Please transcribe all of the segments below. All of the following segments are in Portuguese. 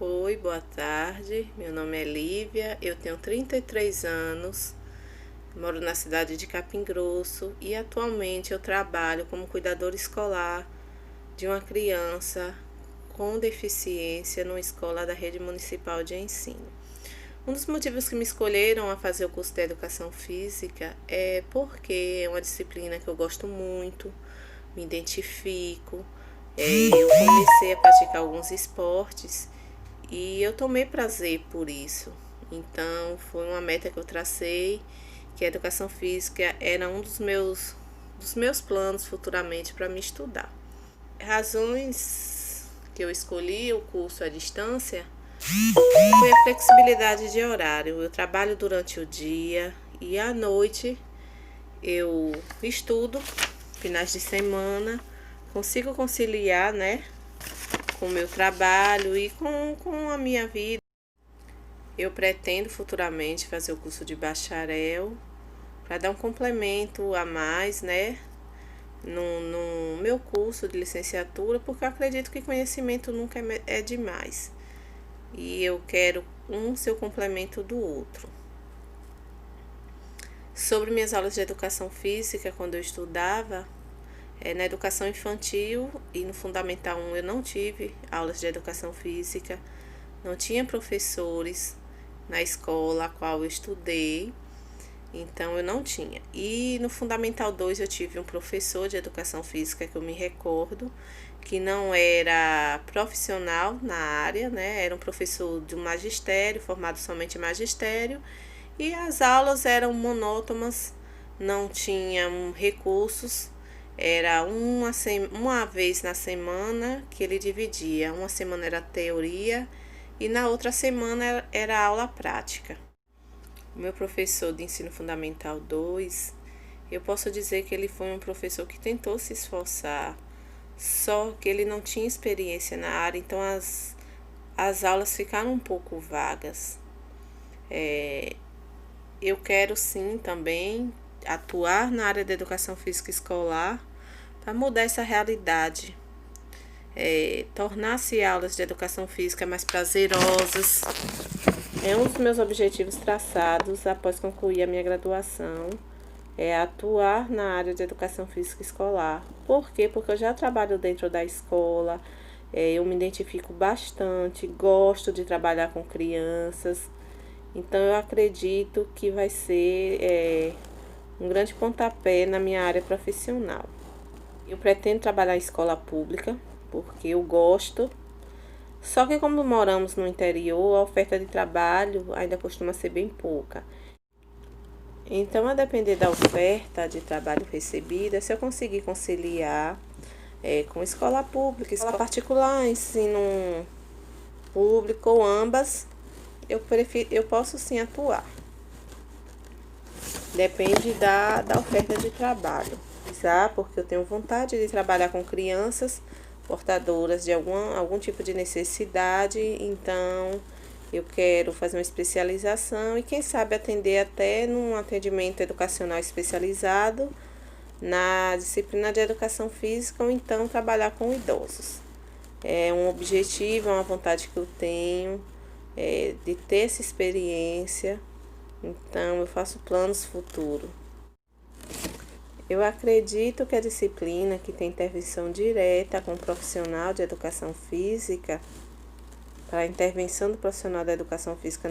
Oi, boa tarde. Meu nome é Lívia, eu tenho 33 anos, moro na cidade de Capim Grosso e atualmente eu trabalho como cuidadora escolar de uma criança com deficiência numa escola da rede municipal de ensino. Um dos motivos que me escolheram a fazer o curso de educação física é porque é uma disciplina que eu gosto muito, me identifico. Eu comecei a praticar alguns esportes e eu tomei prazer por isso. Então, foi uma meta que eu tracei, que a educação física era um dos meus planos futuramente para me estudar. Razões que eu escolhi o curso à distância foi a flexibilidade de horário. Eu trabalho durante o dia e à noite eu estudo, finais de semana, consigo conciliar, né, com o meu trabalho e com a minha vida. Eu pretendo futuramente fazer o curso de bacharel para dar um complemento a mais, né, no meu curso de licenciatura, porque eu acredito que conhecimento nunca é demais. E eu quero um ser o complemento do outro. Sobre minhas aulas de educação física, quando eu estudava, na educação infantil e no Fundamental 1 eu não tive aulas de educação física, não tinha professores na escola a qual eu estudei, então eu não tinha. E no Fundamental 2 eu tive um professor de educação física que eu me recordo, que não era profissional na área, né? Era um professor de um magistério, formado somente em magistério, e as aulas eram monótonas, não tinham recursos. Era uma vez na semana que ele dividia. Uma semana era teoria e na outra semana era aula prática. O meu professor de ensino fundamental 2, eu posso dizer que ele foi um professor que tentou se esforçar, só que ele não tinha experiência na área, então as aulas ficaram um pouco vagas. Eu quero sim também atuar na área da educação física escolar para mudar essa realidade, tornar-se aulas de educação física mais prazerosas. É um dos meus objetivos traçados após concluir a minha graduação, é atuar na área de educação física escolar. Por quê? Porque eu já trabalho dentro da escola, eu me identifico bastante, gosto de trabalhar com crianças, então eu acredito que vai ser um grande pontapé na minha área profissional. Eu pretendo trabalhar em escola pública, porque eu gosto. Só que como moramos no interior, a oferta de trabalho ainda costuma ser bem pouca. Então, a depender da oferta de trabalho recebida, se eu conseguir conciliar com escola pública, escola particular, ensino público ou ambas, eu posso sim atuar. Depende da oferta de trabalho. Porque eu tenho vontade de trabalhar com crianças portadoras de algum tipo de necessidade, então eu quero fazer uma especialização e quem sabe atender até num atendimento educacional especializado na disciplina de educação física ou então trabalhar com idosos. É um objetivo, é uma vontade que eu tenho de ter essa experiência, então eu faço planos futuros. Eu acredito que a disciplina que tem intervenção direta com o profissional de educação física, para a intervenção do profissional da educação física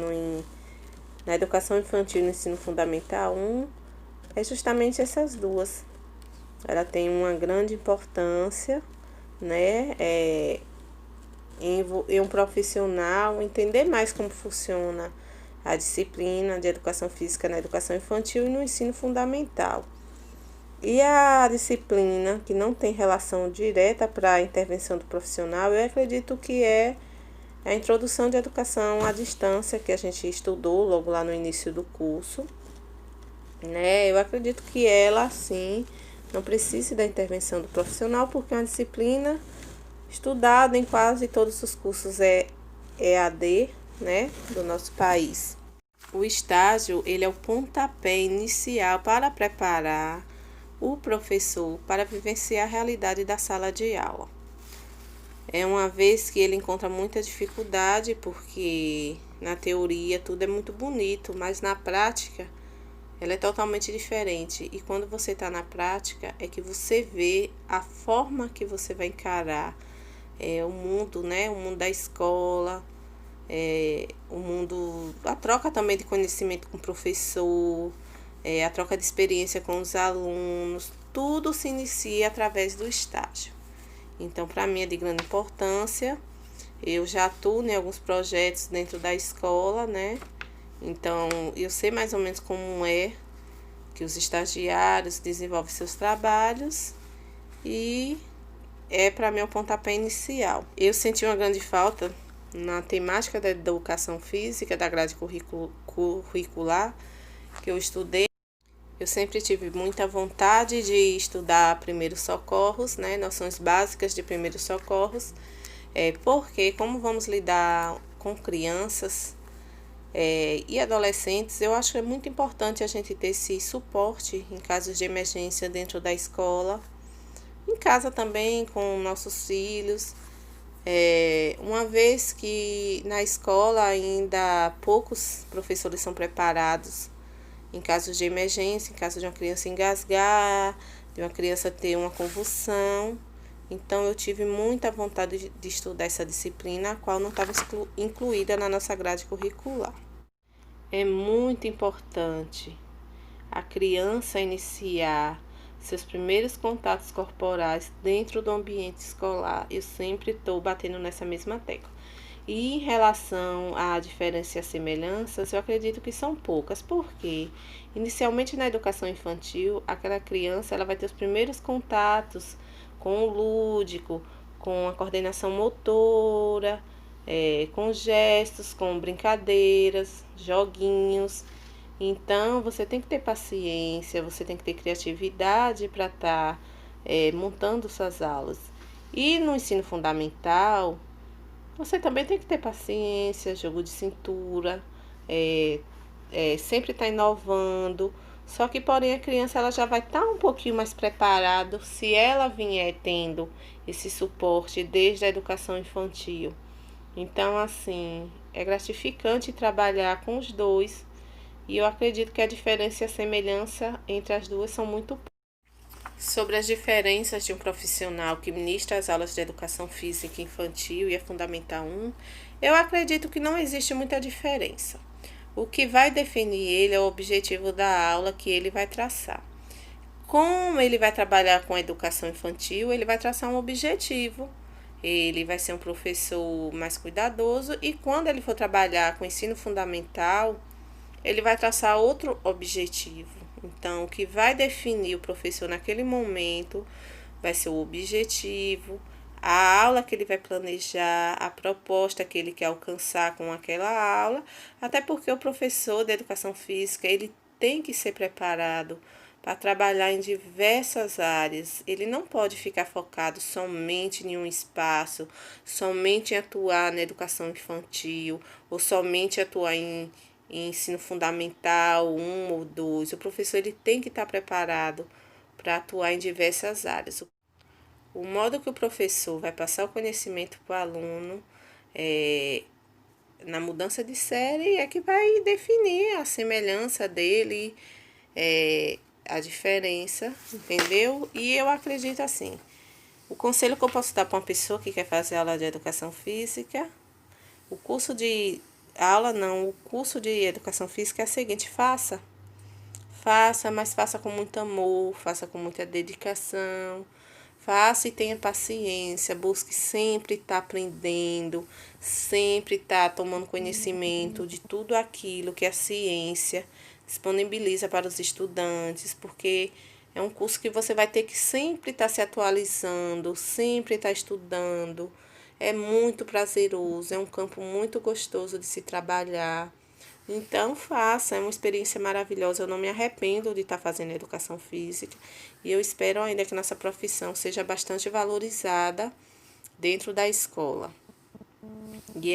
na educação infantil e no ensino fundamental 1, é justamente essas duas. Ela tem uma grande importância, né, em um profissional entender mais como funciona a disciplina de educação física na educação infantil e no ensino fundamental. E a disciplina que não tem relação direta para a intervenção do profissional, eu acredito que é a introdução de educação à distância, que a gente estudou logo lá no início do curso, né? Eu acredito que ela, sim, não precise da intervenção do profissional, porque é uma disciplina estudada em quase todos os cursos EAD, né, do nosso país. O estágio, ele é o pontapé inicial para preparar o professor para vivenciar a realidade da sala de aula. É uma vez que ele encontra muita dificuldade, porque na teoria tudo é muito bonito, mas na prática ela é totalmente diferente. E quando você está na prática, é que você vê a forma que você vai encarar o mundo, né? O mundo da escola, o mundo, a troca também de conhecimento com o professor, a troca de experiência com os alunos, tudo se inicia através do estágio. Então, para mim é de grande importância. Eu já atuo em alguns projetos dentro da escola, né? Então, eu sei mais ou menos como é que os estagiários desenvolvem seus trabalhos e é para mim o pontapé inicial. Eu senti uma grande falta na temática da educação física, da grade curricular que eu estudei. Eu sempre tive muita vontade de estudar primeiros socorros, né, noções básicas de primeiros socorros, porque como vamos lidar com crianças e adolescentes, eu acho que é muito importante a gente ter esse suporte em casos de emergência dentro da escola, em casa também com nossos filhos, uma vez que na escola ainda poucos professores são preparados em casos de emergência, em caso de uma criança engasgar, de uma criança ter uma convulsão. Então, eu tive muita vontade de estudar essa disciplina, a qual não estava incluída na nossa grade curricular. É muito importante a criança iniciar seus primeiros contatos corporais dentro do ambiente escolar. Eu sempre estou batendo nessa mesma tecla. E em relação à diferença e às semelhanças, eu acredito que são poucas, porque inicialmente na educação infantil, aquela criança ela vai ter os primeiros contatos com o lúdico, com a coordenação motora, com gestos, com brincadeiras, joguinhos. Então, você tem que ter paciência, você tem que ter criatividade para estar montando suas aulas. E no ensino fundamental, você também tem que ter paciência, jogo de cintura, sempre estar inovando. Só que, porém, a criança ela já vai estar um pouquinho mais preparada se ela vier tendo esse suporte desde a educação infantil. Então, assim, é gratificante trabalhar com os dois e eu acredito que a diferença e a semelhança entre as duas são muito poucas. Sobre as diferenças de um profissional que ministra as aulas de educação física infantil e a Fundamental 1, eu acredito que não existe muita diferença. O que vai definir ele é o objetivo da aula que ele vai traçar. Como ele vai trabalhar com a educação infantil, ele vai traçar um objetivo. Ele vai ser um professor mais cuidadoso e quando ele for trabalhar com ensino fundamental, ele vai traçar outro objetivo. Então, o que vai definir o professor naquele momento vai ser o objetivo, a aula que ele vai planejar, a proposta que ele quer alcançar com aquela aula, até porque o professor de educação física, ele tem que ser preparado para trabalhar em diversas áreas. Ele não pode ficar focado somente em um espaço, somente em atuar na educação infantil, ou somente atuar em ensino fundamental 1 ou 2. O professor ele tem que estar preparado para atuar em diversas áreas. O modo que o professor vai passar o conhecimento para o aluno na mudança de série é que vai definir a semelhança dele, a diferença, entendeu? E eu acredito assim, o conselho que eu posso dar para uma pessoa que quer fazer aula de educação física, o curso de o curso de educação física é o seguinte: faça, mas faça com muito amor, faça com muita dedicação, faça e tenha paciência, busque sempre estar aprendendo, sempre estar tomando conhecimento de tudo aquilo que a ciência disponibiliza para os estudantes, porque é um curso que você vai ter que sempre estar se atualizando, sempre estar estudando. É muito prazeroso, é um campo muito gostoso de se trabalhar. Então, faça, é uma experiência maravilhosa. Eu não me arrependo de estar fazendo educação física e eu espero ainda que nossa profissão seja bastante valorizada dentro da escola. E